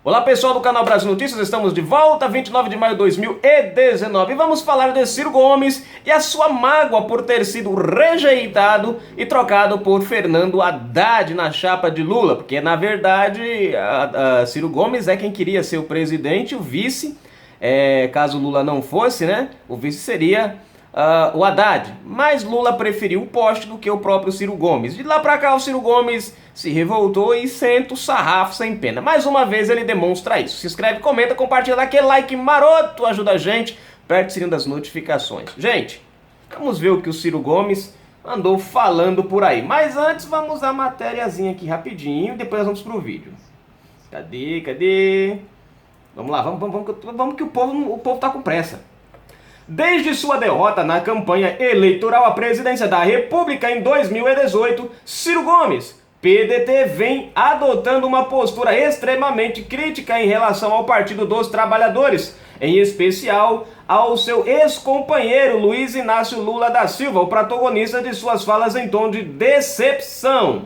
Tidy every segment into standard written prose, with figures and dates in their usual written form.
Olá pessoal do canal Brasil Notícias, estamos de volta, 29 de maio de 2019 e vamos falar de Ciro Gomes e a sua mágoa por ter sido rejeitado e trocado por Fernando Haddad na chapa de Lula, porque na verdade Ciro Gomes é quem queria ser o presidente, o vice, caso Lula não fosse, né, o vice seria o Haddad, mas Lula preferiu o poste do que o próprio Ciro Gomes. De lá pra cá o Ciro Gomes se revoltou e senta o sarrafo sem pena. Mais uma vez ele demonstra isso. Se inscreve, comenta, compartilha, dá aquele like maroto, ajuda a gente, aperte o sininho das notificações. Gente, vamos ver o que o Ciro Gomes andou falando por aí. Mas antes vamos à matériazinha aqui rapidinho, depois nós vamos pro vídeo. Cadê? Vamos lá, vamos que o povo tá com pressa. Desde sua derrota na campanha eleitoral à presidência da República em 2018, Ciro Gomes, PDT, vem adotando uma postura extremamente crítica em relação ao Partido dos Trabalhadores, em especial ao seu ex-companheiro Luiz Inácio Lula da Silva, o protagonista de suas falas em tom de decepção.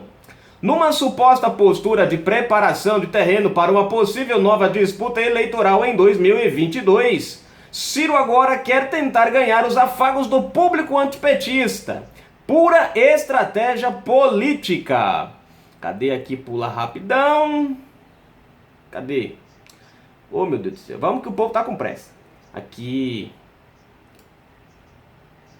Numa suposta postura de preparação de terreno para uma possível nova disputa eleitoral em 2022, Ciro agora quer tentar ganhar os afagos do público antipetista. Pura estratégia política. Cadê aqui? Pula rapidão. Cadê? Oh, meu Deus do céu. Vamos que o povo tá com pressa. Aqui.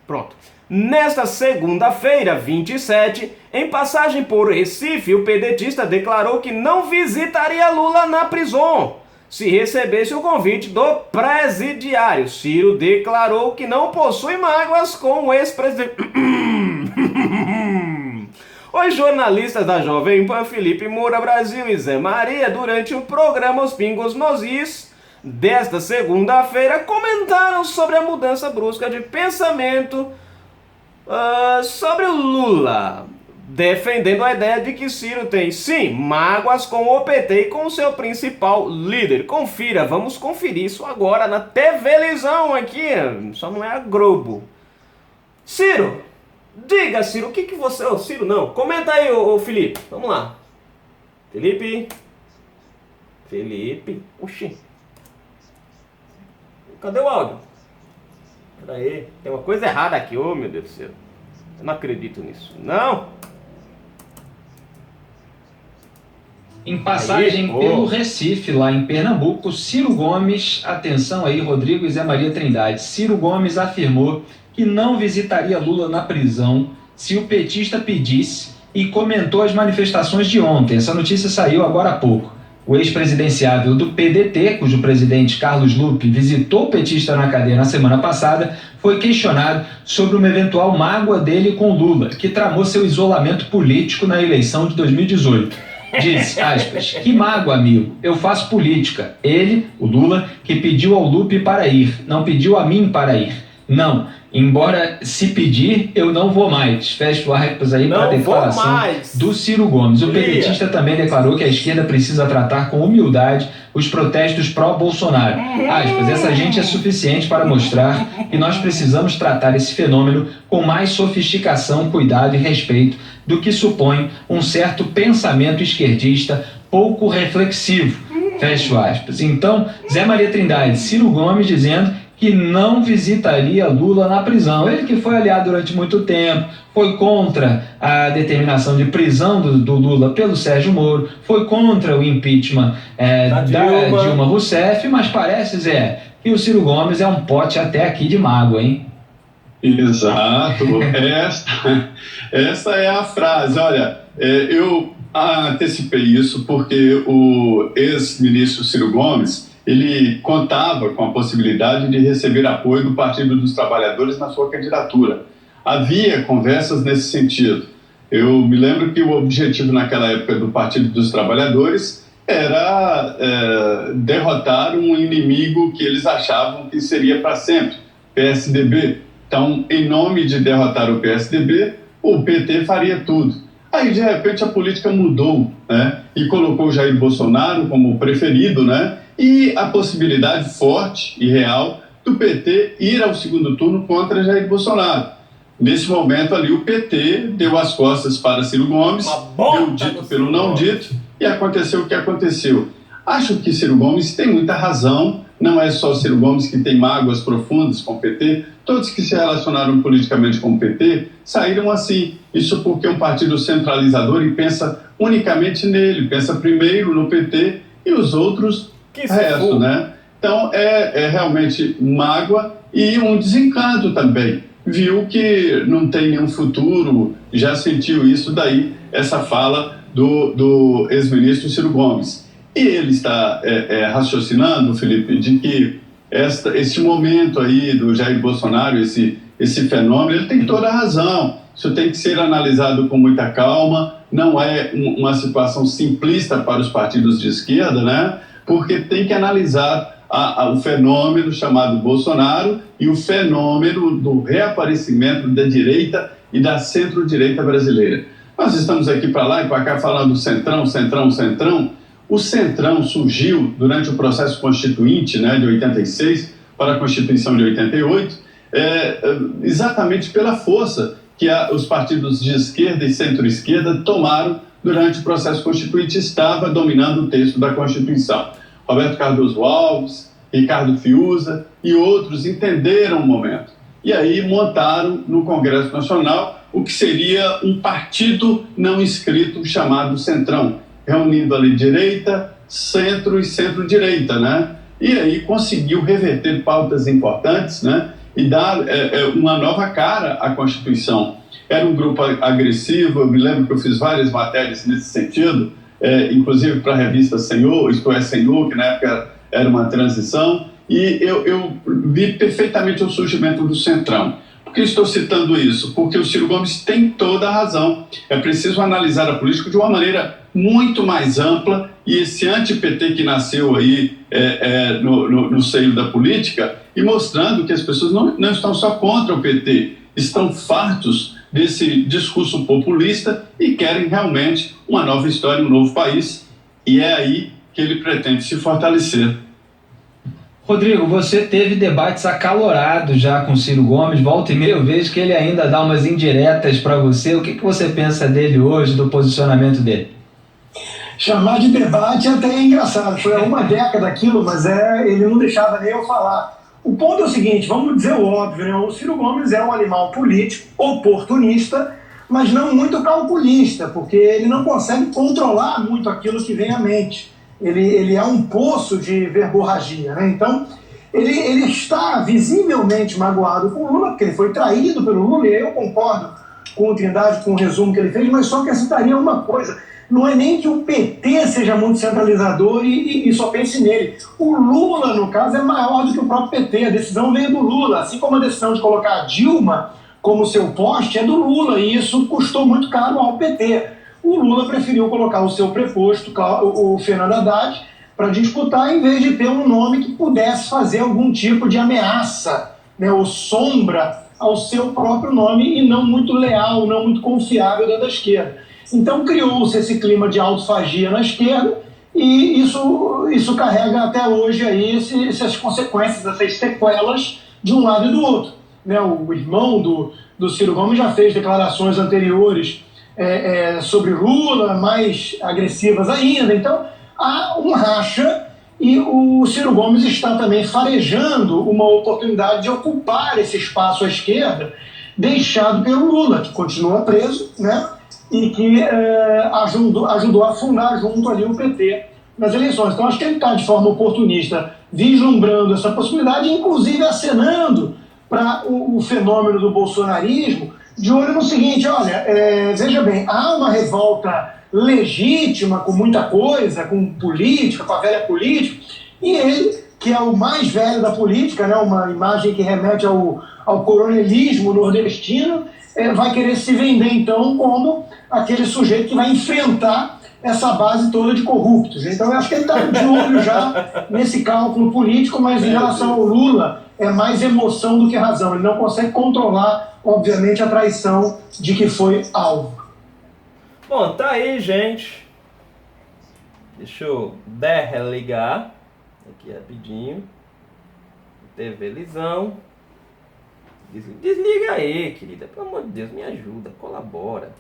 Pronto. Nesta segunda-feira, 27, em passagem por Recife, o pedetista declarou que não visitaria Lula na prisão se recebesse o convite do presidiário. Ciro declarou que não possui mágoas com o ex-presidente. Os jornalistas da Jovem Pan, Felipe Moura Brasil e Zé Maria, durante o programa Os Pingos nos Is desta segunda-feira, comentaram sobre a mudança brusca de pensamento sobre o Lula, defendendo a ideia de que Ciro tem, sim, mágoas com o PT e com seu principal líder. Confira, vamos conferir isso agora na televisão aqui, só não é a Globo. Ciro, diga, Ciro, o que você... Ô, Ciro, não, comenta aí, ô Felipe, vamos lá. Felipe, oxi. Cadê o áudio? Pera aí, tem uma coisa errada aqui, ô meu Deus do céu. Eu não acredito nisso, não. Em passagem pelo Recife, lá em Pernambuco, Ciro Gomes, atenção aí, Rodrigo e Zé Maria Trindade, Ciro Gomes afirmou que não visitaria Lula na prisão se o petista pedisse e comentou as manifestações de ontem. Essa notícia saiu agora há pouco. O ex-presidenciável do PDT, cujo presidente Carlos Lupe visitou o petista na cadeia na semana passada, foi questionado sobre uma eventual mágoa dele com Lula, que tramou seu isolamento político na eleição de 2018. Disse, aspas, que mágoa, amigo, eu faço política. Ele, o Lula, que pediu ao Lupe para ir, não pediu a mim para ir. Não, embora se pedir, eu não vou mais. Fecha aspas aí para a declaração do Ciro Gomes. O pedetista também declarou que a esquerda precisa tratar com humildade os protestos pró-Bolsonaro. Aspas, essa gente é suficiente para mostrar que nós precisamos tratar esse fenômeno com mais sofisticação, cuidado e respeito do que supõe um certo pensamento esquerdista pouco reflexivo. Fecha aspas. Então, Zé Maria Trindade, Ciro Gomes dizendo que não visitaria Lula na prisão. Ele que foi aliado durante muito tempo, foi contra a determinação de prisão do Lula pelo Sérgio Moro, foi contra o impeachment da Dilma Rousseff, mas parece, Zé, que o Ciro Gomes é um pote até aqui de mágoa, hein? Exato, essa é a frase. Olha, eu antecipei isso porque o ex-ministro Ciro Gomes, ele contava com a possibilidade de receber apoio do Partido dos Trabalhadores na sua candidatura. Havia conversas nesse sentido. Eu me lembro que o objetivo naquela época do Partido dos Trabalhadores era derrotar um inimigo que eles achavam que seria para sempre, PSDB. Então, em nome de derrotar o PSDB, o PT faria tudo. Aí, de repente, a política mudou, né? E colocou Jair Bolsonaro como preferido, né? E a possibilidade forte e real do PT ir ao segundo turno contra Jair Bolsonaro. Nesse momento ali, o PT deu as costas para Ciro Gomes, deu dito pelo não dito, e aconteceu o que aconteceu. Acho que Ciro Gomes tem muita razão, não é só Ciro Gomes que tem mágoas profundas com o PT, todos que se relacionaram politicamente com o PT saíram assim. Isso porque é um partido centralizador e pensa unicamente nele, pensa primeiro no PT e os outros resto, né? Então é realmente mágoa e um desencanto também. Viu que não tem nenhum futuro, já sentiu isso, daí essa fala do ex-ministro Ciro Gomes. E ele está raciocinando, Felipe, de que esse momento aí do Jair Bolsonaro, esse fenômeno, ele tem toda a razão. Isso tem que ser analisado com muita calma, não é uma situação simplista para os partidos de esquerda, né? Porque tem que analisar o fenômeno chamado Bolsonaro e o fenômeno do reaparecimento da direita e da centro-direita brasileira. Nós estamos aqui para lá e para cá falando centrão, centrão, centrão. O centrão surgiu durante o processo constituinte, né, de 86 para a Constituição de 88, exatamente pela força que os partidos de esquerda e centro-esquerda tomaram durante o processo constituinte, estava dominando o texto da Constituição. Roberto Cardoso Alves, Ricardo Fiuza e outros entenderam o momento. E aí montaram no Congresso Nacional o que seria um partido não inscrito chamado Centrão, reunindo ali direita, centro e centro-direita, né? E aí conseguiu reverter pautas importantes, né? E dar uma nova cara à Constituição. Era um grupo agressivo, eu me lembro que eu fiz várias matérias nesse sentido, inclusive para a revista Senhor, isto é, Senhor, que na época era uma transição, e eu vi perfeitamente o surgimento do Centrão. Por que estou citando isso? Porque o Ciro Gomes tem toda a razão. É preciso analisar a política de uma maneira muito mais ampla, e esse anti-PT que nasceu aí no seio da política, e mostrando que as pessoas não estão só contra o PT, estão fartos desse discurso populista e querem realmente uma nova história, um novo país, e é aí que ele pretende se fortalecer. Rodrigo, você teve debates acalorados já com Ciro Gomes, volta e meia eu vejo que ele ainda dá umas indiretas para você. O que você pensa dele hoje, do posicionamento dele? Chamar de debate até é engraçado, foi há uma década aquilo, mas ele não deixava nem eu falar. O ponto é o seguinte, vamos dizer o óbvio, né? O Ciro Gomes é um animal político, oportunista, mas não muito calculista, porque ele não consegue controlar muito aquilo que vem à mente. Ele é um poço de verborragia, né? Então, ele está visivelmente magoado com o Lula, porque ele foi traído pelo Lula, e eu concordo com o Trindade, com o resumo que ele fez, mas só acrescentaria uma coisa: não é nem que o PT seja muito centralizador e só pense nele. O Lula, no caso, é maior do que o próprio PT. A decisão veio do Lula, assim como a decisão de colocar a Dilma como seu poste é do Lula, e isso custou muito caro ao PT. O Lula preferiu colocar o seu preposto, o Fernando Haddad, para disputar, em vez de ter um nome que pudesse fazer algum tipo de ameaça, né, ou sombra ao seu próprio nome, e não muito leal, não muito confiável dentro da esquerda. Então criou-se esse clima de autofagia na esquerda, e isso carrega até hoje aí essas consequências, essas sequelas de um lado e do outro. Né, o irmão do Ciro Gomes já fez declarações anteriores sobre Lula, mais agressivas ainda. Então há um racha, e o Ciro Gomes está também farejando uma oportunidade de ocupar esse espaço à esquerda deixado pelo Lula, que continua preso, né? E que ajudou a fundar junto ali o PT nas eleições. Então acho que ele está de forma oportunista vislumbrando essa possibilidade, inclusive acenando para o fenômeno do bolsonarismo, de olho no seguinte: olha, veja bem, há uma revolta legítima com muita coisa, com política, com a velha política, e ele, que é o mais velho da política, né, uma imagem que remete ao coronelismo nordestino, vai querer se vender então como aquele sujeito que vai enfrentar essa base toda de corruptos. Então eu acho que ele está de olho já nesse cálculo político, mas em relação ao Lula é mais emoção do que razão. Ele não consegue controlar, obviamente, a traição de que foi alvo. Bom, tá aí, gente. Deixa eu desligar aqui rapidinho. TV Lisão. Desliga aí, querida. Pelo amor de Deus, me ajuda, colabora.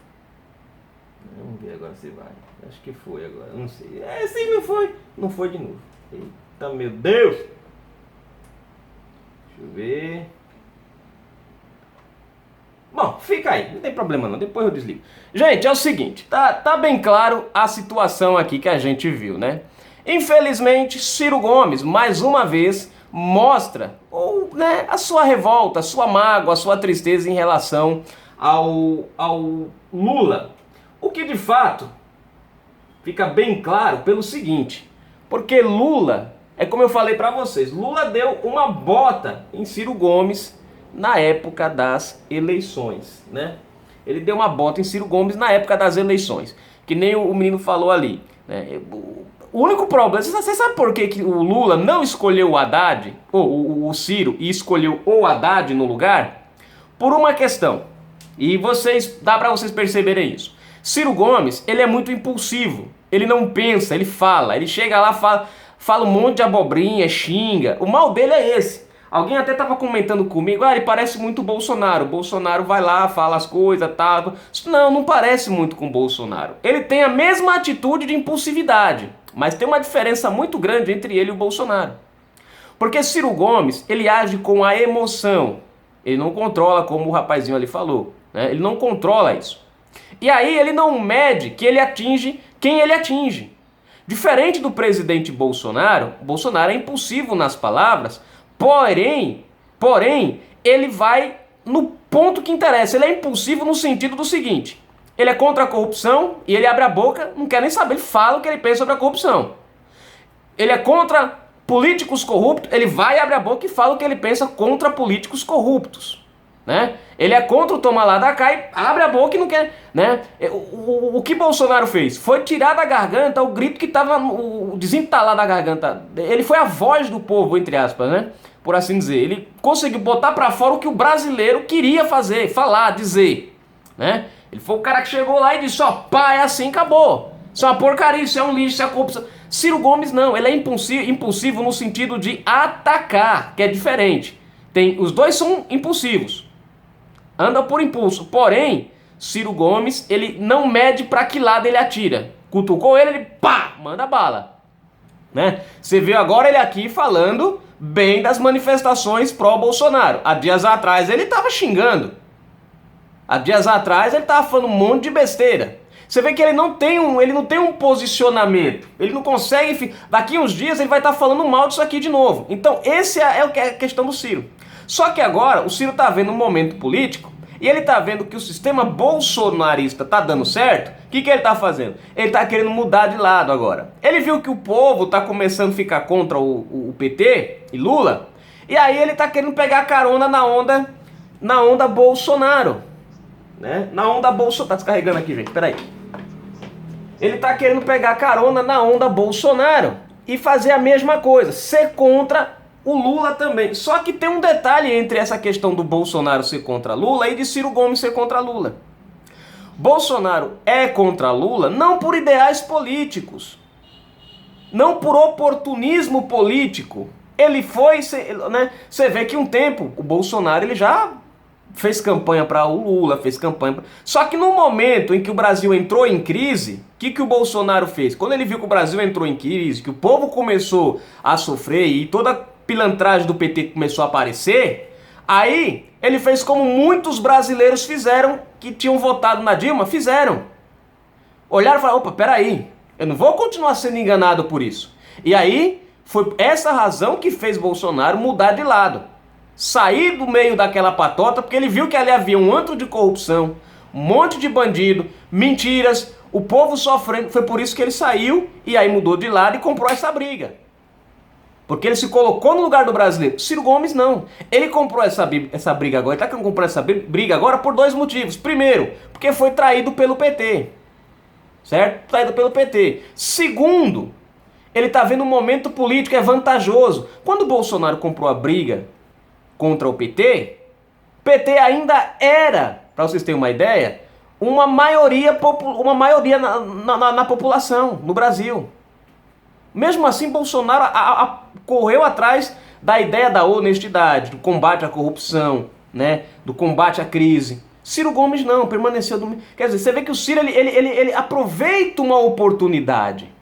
Vamos ver agora se vai. Acho que foi agora, não sei. Se não foi, não foi de novo. Eita, meu Deus! Deixa eu ver. Bom, fica aí, não tem problema não, depois eu desligo. Gente, é o seguinte, tá bem claro a situação aqui que a gente viu, né? Infelizmente, Ciro Gomes, mais uma vez, mostra a sua revolta, a sua mágoa, a sua tristeza em relação ao Lula. O que de fato fica bem claro pelo seguinte, porque Lula, é como eu falei pra vocês, Lula deu uma bota em Ciro Gomes na época das eleições, né? Ele deu uma bota em Ciro Gomes na época das eleições, que nem o menino falou ali, né? O único problema, você sabe por que o Lula não escolheu o Haddad, ou o Ciro, e escolheu o Haddad no lugar? Por uma questão, e dá pra vocês perceberem isso. Ciro Gomes, ele é muito impulsivo, ele não pensa, ele fala, ele chega lá, fala um monte de abobrinha, xinga, o mal dele é esse. Alguém até estava comentando comigo, ele parece muito o Bolsonaro. O Bolsonaro vai lá, fala as coisas, tal. Não parece muito com o Bolsonaro. Ele tem a mesma atitude de impulsividade, mas tem uma diferença muito grande entre ele e o Bolsonaro. Porque Ciro Gomes, ele age com a emoção. Ele não controla, como o rapazinho ali falou, né? Ele não controla isso. E aí ele não mede que ele atinge quem ele atinge. Diferente do presidente Bolsonaro, Bolsonaro é impulsivo nas palavras, Porém, ele vai no ponto que interessa. Ele é impulsivo no sentido do seguinte: ele é contra a corrupção e ele abre a boca, não quer nem saber, ele fala o que ele pensa sobre a corrupção. Ele é contra políticos corruptos, ele vai, abre a boca e fala o que ele pensa contra políticos corruptos, né? Ele é contra o toma lá da cá e abre a boca e não quer, né? O que Bolsonaro fez? Foi tirar da garganta o grito que estava, desentalar da garganta. Ele foi a voz do povo, entre aspas, né? Por assim dizer. Ele conseguiu botar pra fora o que o brasileiro queria fazer, falar, dizer, né? Ele foi o cara que chegou lá e disse, pá, é assim, acabou. Isso é uma porcaria, isso é um lixo, isso é corrupção. Ciro Gomes não, ele é impulsivo no sentido de atacar, que é diferente. Os dois são impulsivos. Anda por impulso. Porém, Ciro Gomes, ele não mede pra que lado ele atira. Cutucou ele pá, manda bala. Né? Você vê agora ele aqui falando bem das manifestações pró-Bolsonaro. Há dias atrás ele estava xingando. Há dias atrás ele estava falando um monte de besteira. Você vê que ele não tem um posicionamento. Ele não consegue... Daqui uns dias ele vai estar falando mal disso aqui de novo. Então esse é a questão do Ciro. Só que agora o Ciro está vendo um momento político e ele está vendo que o sistema bolsonarista está dando certo. O que ele está fazendo? Ele está querendo mudar de lado agora. Ele viu que o povo está começando a ficar contra o PT e Lula, e aí ele está querendo pegar carona na onda Bolsonaro. Né? Na onda Bolsonaro. Tá descarregando aqui, gente, peraí. Ele está querendo pegar carona na onda Bolsonaro e fazer a mesma coisa, ser contra o Lula também. Só que tem um detalhe entre essa questão do Bolsonaro ser contra Lula e de Ciro Gomes ser contra Lula. Bolsonaro é contra Lula não por ideais políticos, não por oportunismo político. Ele foi, né? Você vê que um tempo o Bolsonaro ele já fez campanha para o Lula, fez campanha. Só que no momento em que o Brasil entrou em crise, o que o Bolsonaro fez? Quando ele viu que o Brasil entrou em crise, que o povo começou a sofrer e toda a pilantragem do PT começou a aparecer, aí ele fez como muitos brasileiros fizeram que tinham votado na Dilma, fizeram. Olharam e falaram, opa, peraí, eu não vou continuar sendo enganado por isso. E aí foi essa razão que fez Bolsonaro mudar de lado. Sair do meio daquela patota, porque ele viu que ali havia um antro de corrupção, um monte de bandido, mentiras, o povo sofrendo. Foi por isso que ele saiu e aí mudou de lado e comprou essa briga. Porque ele se colocou no lugar do brasileiro. Ciro Gomes não. Ele comprou essa briga agora. Ele está querendo comprar essa briga agora por dois motivos. Primeiro, porque foi traído pelo PT. Certo? Traído pelo PT. Segundo, ele está vendo um momento político é vantajoso. Quando o Bolsonaro comprou a briga contra o PT ainda era, para vocês terem uma ideia, uma maioria na população, no Brasil. Mesmo assim, Bolsonaro correu atrás da ideia da honestidade, do combate à corrupção, né? Do combate à crise. Ciro Gomes não, permaneceu do... Quer dizer, você vê que o Ciro ele aproveita uma oportunidade.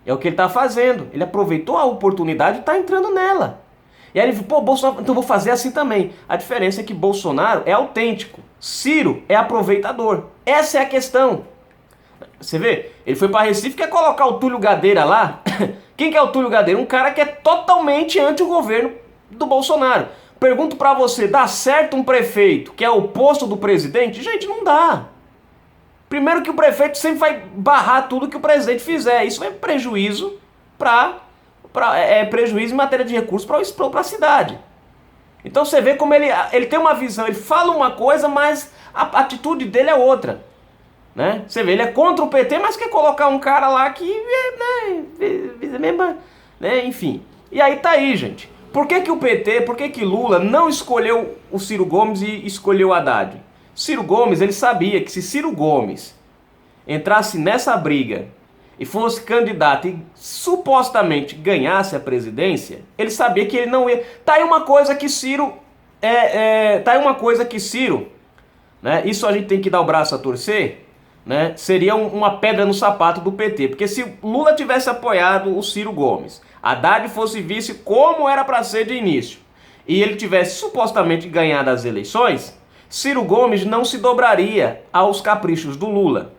É o que ele está fazendo. Ele aproveitou a oportunidade e está entrando nela. E aí ele falou, pô, Bolsonaro, então vou fazer assim também. A diferença é que Bolsonaro é autêntico. Ciro é aproveitador. Essa é a questão. Você vê? Ele foi para Recife, quer colocar o Túlio Gadeira lá. Quem que é o Túlio Gadeira? Um cara que é totalmente anti o governo do Bolsonaro. Pergunto para você, dá certo um prefeito que é o oposto do presidente? Gente, não dá. Primeiro que o prefeito sempre vai barrar tudo que o presidente fizer. Isso é prejuízo prejuízo em matéria de recursos para a cidade. Então você vê como ele tem uma visão, ele fala uma coisa, mas a atitude dele é outra. Né? Você vê, ele é contra o PT, mas quer colocar um cara lá que... enfim. E aí tá aí, gente. Por que o PT, por que Lula não escolheu o Ciro Gomes e escolheu o Haddad? Ciro Gomes, ele sabia que se Ciro Gomes entrasse nessa briga e fosse candidato e supostamente ganhasse a presidência, ele sabia que ele não ia... Tá aí uma coisa que Ciro... né? Isso a gente tem que dar o braço a torcer... Né? Seria uma pedra no sapato do PT, porque se Lula tivesse apoiado o Ciro Gomes, Haddad fosse vice como era para ser de início, e ele tivesse supostamente ganhado as eleições, Ciro Gomes não se dobraria aos caprichos do Lula.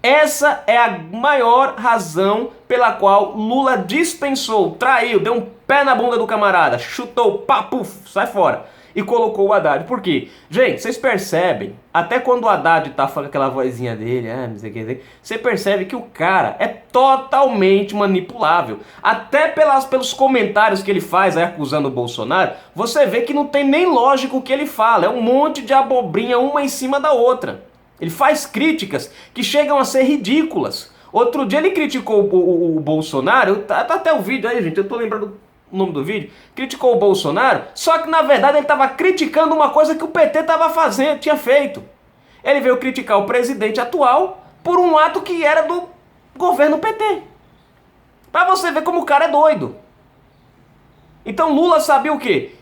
Essa é a maior razão pela qual Lula dispensou, traiu, deu um pé na bunda do camarada, chutou, pá, puf, sai fora. E colocou o Haddad. Por quê? Gente, vocês percebem, até quando o Haddad tá falando aquela vozinha dele, não sei o que, você percebe que o cara é totalmente manipulável. Até pelos comentários que ele faz aí acusando o Bolsonaro, você vê que não tem nem lógica o que ele fala. É um monte de abobrinha uma em cima da outra. Ele faz críticas que chegam a ser ridículas. Outro dia ele criticou o Bolsonaro, tá até o vídeo aí, gente, eu tô lembrando o nome do vídeo, criticou o Bolsonaro, só que na verdade ele estava criticando uma coisa que o PT tinha feito. Ele veio criticar o presidente atual por um ato que era do governo PT. Pra você ver como o cara é doido. Então Lula sabia o quê?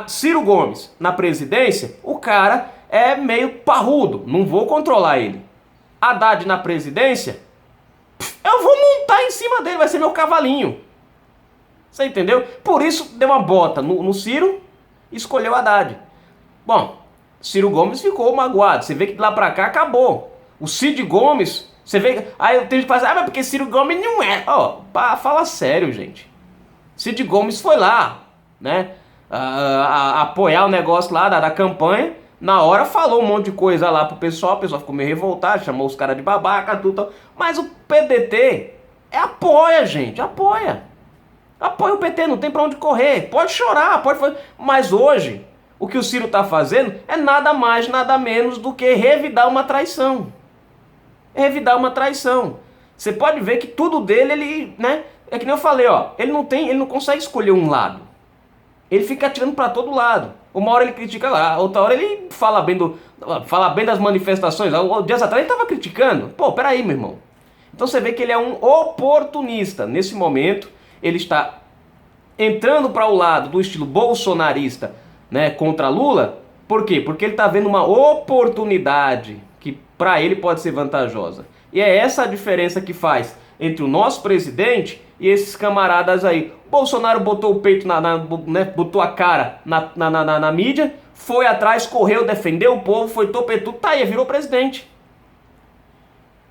Ciro Gomes na presidência, o cara é meio parrudo, não vou controlar ele. Haddad na presidência, eu vou montar em cima dele, vai ser meu cavalinho. Você entendeu? Por isso deu uma bota no Ciro e escolheu Haddad. Bom, Ciro Gomes ficou magoado. Você vê que de lá pra cá acabou. O Cid Gomes, você vê... Aí eu tenho que fazer, mas porque Ciro Gomes não é. Fala sério, gente. Cid Gomes foi lá, né? Apoiar o negócio lá da campanha. Na hora falou um monte de coisa lá pro pessoal. O pessoal ficou meio revoltado, chamou os caras de babaca, tudo. Mas o PDT apoia, gente, apoia. Apoia o PT, não tem pra onde correr. Pode chorar, pode fazer. Mas hoje, o que o Ciro tá fazendo é nada mais, nada menos do que revidar uma traição. Revidar uma traição. Você pode ver que tudo dele, ele, né? É que nem eu falei, ele não consegue escolher um lado. Ele fica atirando pra todo lado. Uma hora ele critica lá, outra hora ele fala bem das manifestações. Dias atrás ele tava criticando. Pô, peraí, meu irmão. Então você vê que ele é um oportunista. Nesse momento, ele está entrando para o lado do estilo bolsonarista, né, contra Lula. Por quê? Porque ele está vendo uma oportunidade que para ele pode ser vantajosa. E é essa a diferença que faz entre o nosso presidente e esses camaradas aí. Bolsonaro botou o peito, né, botou a cara na mídia, foi atrás, correu, defendeu o povo, foi topetudo, tá aí, virou presidente.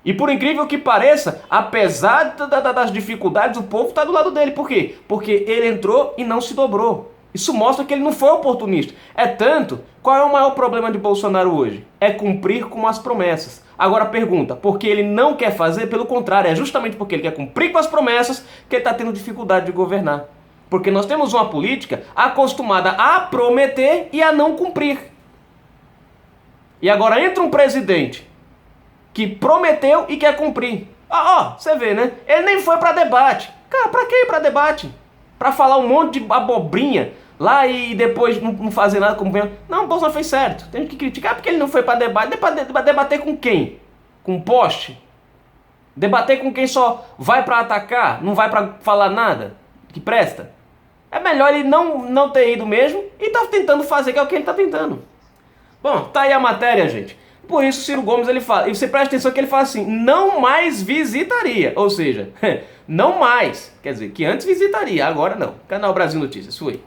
E por incrível que pareça, apesar das dificuldades, o povo está do lado dele. Por quê? Porque ele entrou e não se dobrou. Isso mostra que ele não foi oportunista. É tanto, qual é o maior problema de Bolsonaro hoje? É cumprir com as promessas. Agora pergunta, porque ele não quer fazer? Pelo contrário, é justamente porque ele quer cumprir com as promessas que ele está tendo dificuldade de governar. Porque nós temos uma política acostumada a prometer e a não cumprir. E agora entra um presidente que prometeu e quer cumprir. Você vê, né? Ele nem foi pra debate. Cara, pra que ir pra debate? Pra falar um monte de abobrinha lá e depois não fazer nada como vem. Não, o Bolsonaro fez certo. Tem que criticar porque ele não foi pra debate. Debater com quem? Com um poste? Debater com quem só vai pra atacar, não vai pra falar nada que presta? É melhor ele não ter ido mesmo e tá tentando fazer, que é o que ele tá tentando. Bom, tá aí a matéria, gente. Por isso, Ciro Gomes, ele fala, e você presta atenção que ele fala assim, não mais visitaria, ou seja, não mais, quer dizer, que antes visitaria, agora não. Canal Brasil Notícias, fui.